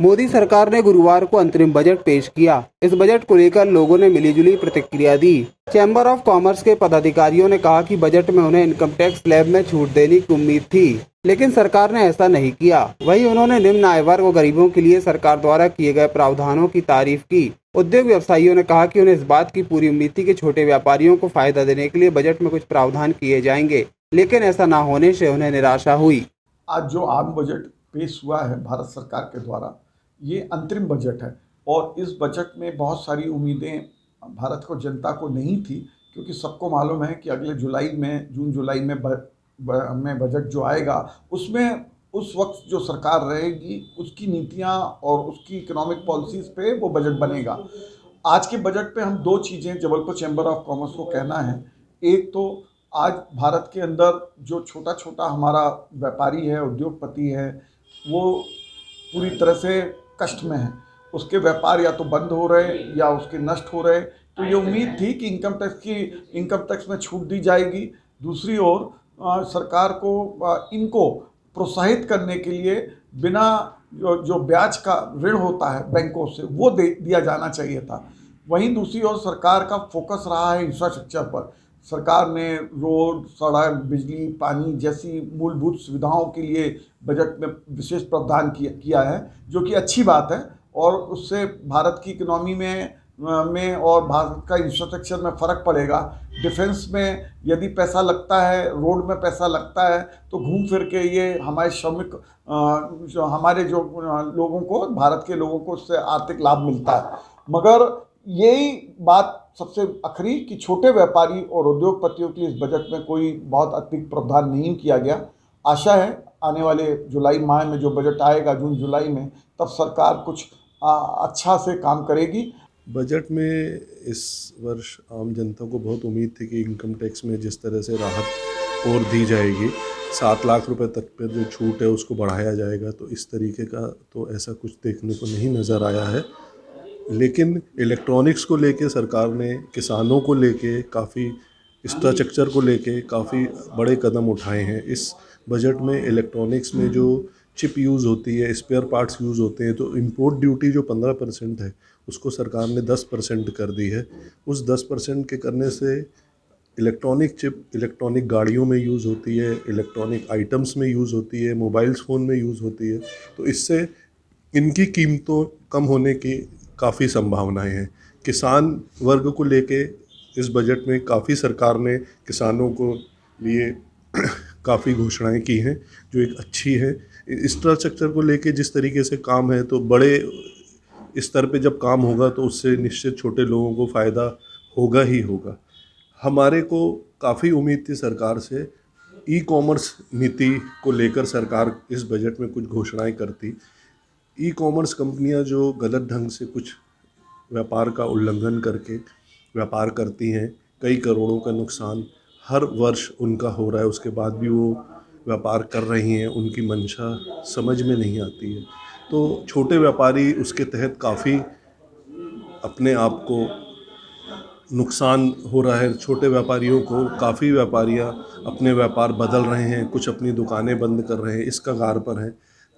मोदी सरकार ने गुरुवार को अंतरिम बजट पेश किया। इस बजट को लेकर लोगों ने मिलीजुली प्रतिक्रिया दी। चैम्बर ऑफ कॉमर्स के पदाधिकारियों ने कहा कि बजट में उन्हें इनकम टैक्स स्लैब में छूट देने की उम्मीद थी, लेकिन सरकार ने ऐसा नहीं किया। वहीं उन्होंने निम्न आय वर्ग और गरीबों के लिए सरकार द्वारा किए गए प्रावधानों की तारीफ की। उद्योग व्यवसायियों ने कहा कि उन्हें इस बात की पूरी उम्मीद थी कि छोटे व्यापारियों को फायदा देने के लिए बजट में कुछ प्रावधान किए जाएंगे, लेकिन ऐसा न होने से उन्हें निराशा हुई। आज जो आम बजट पेश हुआ है भारत सरकार के द्वारा, ये अंतरिम बजट है और इस बजट में बहुत सारी उम्मीदें भारत को जनता को नहीं थी, क्योंकि सबको मालूम है कि अगले जून जुलाई में बजट जो आएगा उसमें उस वक्त जो सरकार रहेगी उसकी नीतियां और उसकी इकोनॉमिक पॉलिसीज़ पे वो बजट बनेगा। आज के बजट पे हम दो चीज़ें जबलपुर चैम्बर ऑफ कॉमर्स को कहना है। एक तो आज भारत के अंदर जो छोटा छोटा हमारा व्यापारी है, उद्योगपति है, वो पूरी तरह से कष्ट में है। उसके व्यापार या तो बंद हो रहे या उसके नष्ट हो रहे। तो ये उम्मीद थी कि इनकम टैक्स में छूट दी जाएगी। दूसरी ओर सरकार को इनको प्रोत्साहित करने के लिए बिना जो ब्याज का ऋण होता है बैंकों से वो दिया जाना चाहिए था। वहीं दूसरी ओर सरकार का फोकस रहा है इंफ्रास्ट्रक्चर पर। सरकार ने रोड, सड़क, बिजली, पानी जैसी मूलभूत सुविधाओं के लिए बजट में विशेष प्रावधान किया है, जो कि अच्छी बात है और उससे भारत की इकोनॉमी में और भारत का इंफ्रास्ट्रक्चर में फ़र्क पड़ेगा। डिफेंस में यदि पैसा लगता है, रोड में पैसा लगता है, तो घूम फिर के ये हमारे श्रमिक हमारे जो लोगों को, भारत के लोगों को उससे आर्थिक लाभ मिलता है। मगर यही बात सबसे आखिरी कि छोटे व्यापारी और उद्योगपतियों के लिए इस बजट में कोई बहुत अतिरिक्त प्रावधान नहीं किया गया। आशा है आने वाले जुलाई माह में जो बजट आएगा, जून जुलाई में, तब सरकार कुछ अच्छा से काम करेगी। बजट में इस वर्ष आम जनता को बहुत उम्मीद थी कि इनकम टैक्स में जिस तरह से राहत और दी जाएगी, 7 लाख रुपए तक पर जो छूट है उसको बढ़ाया जाएगा, तो इस तरीके का तो ऐसा कुछ देखने को नहीं नज़र आया है। लेकिन इलेक्ट्रॉनिक्स को लेके सरकार ने, किसानों को लेके, काफ़ी इंफ्रास्ट्रक्चर को लेके काफ़ी बड़े कदम उठाए हैं। इस बजट में इलेक्ट्रॉनिक्स में जो चिप यूज़ होती है, स्पेयर पार्ट्स यूज़ होते हैं, तो इंपोर्ट ड्यूटी जो 15% है उसको सरकार ने 10% कर दी है। उस 10% के करने से इलेक्ट्रॉनिक चिप इलेक्ट्रॉनिक गाड़ियों में यूज़ होती है, इलेक्ट्रॉनिक आइटम्स में यूज़ होती है, मोबाइल फ़ोन में यूज़ होती है, तो इससे इनकी कीमतों कम होने की काफ़ी संभावनाएं हैं। किसान वर्ग को लेके इस बजट में काफ़ी सरकार ने किसानों को लिए काफ़ी घोषणाएं की हैं, जो एक अच्छी है। इंफ्रास्ट्रक्चर को लेके जिस तरीके से काम है, तो बड़े स्तर पे जब काम होगा तो उससे निश्चित छोटे लोगों को फ़ायदा होगा ही होगा। हमारे को काफ़ी उम्मीद थी सरकार से, ई कॉमर्स नीति को लेकर सरकार इस बजट में कुछ घोषणाएं करती। ई कॉमर्स कंपनियां जो गलत ढंग से कुछ व्यापार का उल्लंघन करके व्यापार करती हैं, कई करोड़ों का नुकसान हर वर्ष उनका हो रहा है, उसके बाद भी वो व्यापार कर रही हैं, उनकी मंशा समझ में नहीं आती है। तो छोटे व्यापारी उसके तहत काफ़ी अपने आप को नुकसान हो रहा है। छोटे व्यापारियों को, काफ़ी व्यापारियां अपने व्यापार बदल रहे हैं, कुछ अपनी दुकानें बंद कर रहे हैं, इस कगार पर हैं।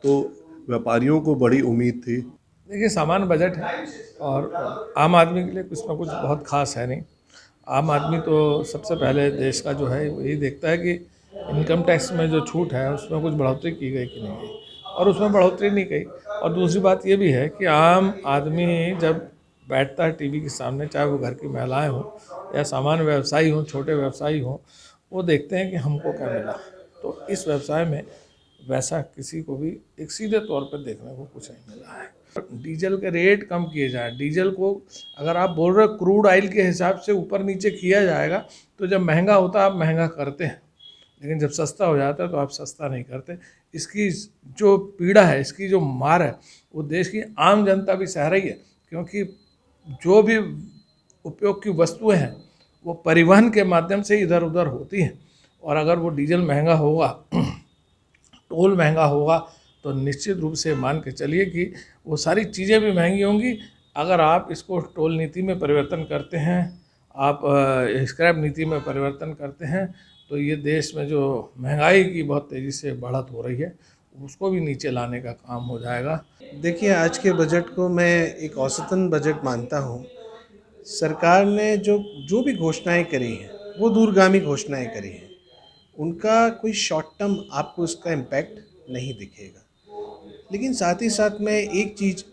तो व्यापारियों को बड़ी उम्मीद थी। देखिए, सामान्य बजट है और आम आदमी के लिए कुछ ना कुछ बहुत खास है नहीं। आम आदमी तो सबसे पहले देश का जो है यही देखता है कि इनकम टैक्स में जो छूट है उसमें कुछ बढ़ोतरी की गई कि नहीं गई, और उसमें बढ़ोतरी नहीं गई। और दूसरी बात ये भी है कि आम आदमी जब बैठता है टीवी के सामने, चाहे वो घर की महिलाएं हों या सामान्य व्यवसायी हों, छोटे व्यवसायी हों, वो देखते हैं कि हमको क्या मिला। तो इस व्यवसाय में वैसा किसी को भी एक सीधे तौर पर देखने को कुछ नहीं मिला है। डीजल के रेट कम किए जाए। डीजल को अगर आप बोल रहे क्रूड ऑयल के हिसाब से ऊपर नीचे किया जाएगा, तो जब महंगा होता है आप महंगा करते हैं, लेकिन जब सस्ता हो जाता है तो आप सस्ता नहीं करते। इसकी जो पीड़ा है, इसकी जो मार है, वो देश की आम जनता भी सह रही है, क्योंकि जो भी उपयोग की वस्तुएं हैं वो परिवहन के माध्यम से इधर उधर होती हैं, और अगर वो डीजल महंगा होगा, टोल महंगा होगा, तो निश्चित रूप से मान के चलिए कि वो सारी चीज़ें भी महंगी होंगी। अगर आप इसको टोल नीति में परिवर्तन करते हैं, आप स्क्रैप नीति में परिवर्तन करते हैं, तो ये देश में जो महंगाई की बहुत तेज़ी से बढ़त हो रही है उसको भी नीचे लाने का काम हो जाएगा। देखिए, आज के बजट को मैं एक औसतन बजट मानता हूँ। सरकार ने जो जो भी घोषणाएं करी हैं वो दूरगामी घोषणाएं करी हैं। उनका कोई शॉर्ट टर्म आपको इसका इम्पैक्ट नहीं दिखेगा। लेकिन साथ ही साथ मैं एक चीज़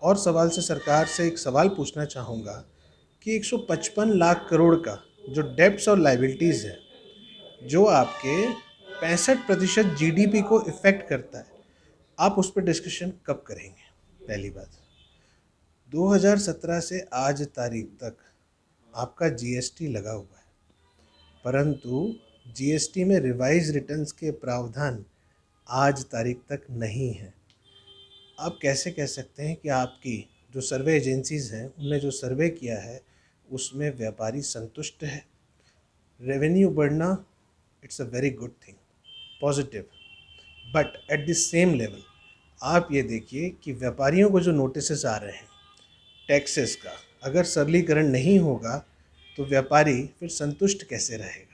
और सवाल से सरकार से एक सवाल पूछना चाहूँगा कि 155 लाख करोड़ का जो डेब्ट्स और लाइबिलिटीज़ है, जो आपके 65% जीडीपी को इफ़ेक्ट करता है, आप उस पर डिस्कशन कब करेंगे? पहली बात। 2017 से आज तारीख तक आपका जीएसटी लगा हुआ है, परंतु जीएसटी में रिवाइज रिटर्न्स के प्रावधान आज तारीख तक नहीं है। आप कैसे कह सकते हैं कि आपकी जो सर्वे एजेंसीज़ हैं उनने जो सर्वे किया है उसमें व्यापारी संतुष्ट है? रेवेन्यू बढ़ना, it's a very good thing, positive, but at the same level आप ये देखिए कि व्यापारियों को जो नोटिसेस आ रहे हैं टैक्सेस का, अगर सरलीकरण नहीं होगा तो व्यापारी फिर संतुष्ट कैसे रहेगा?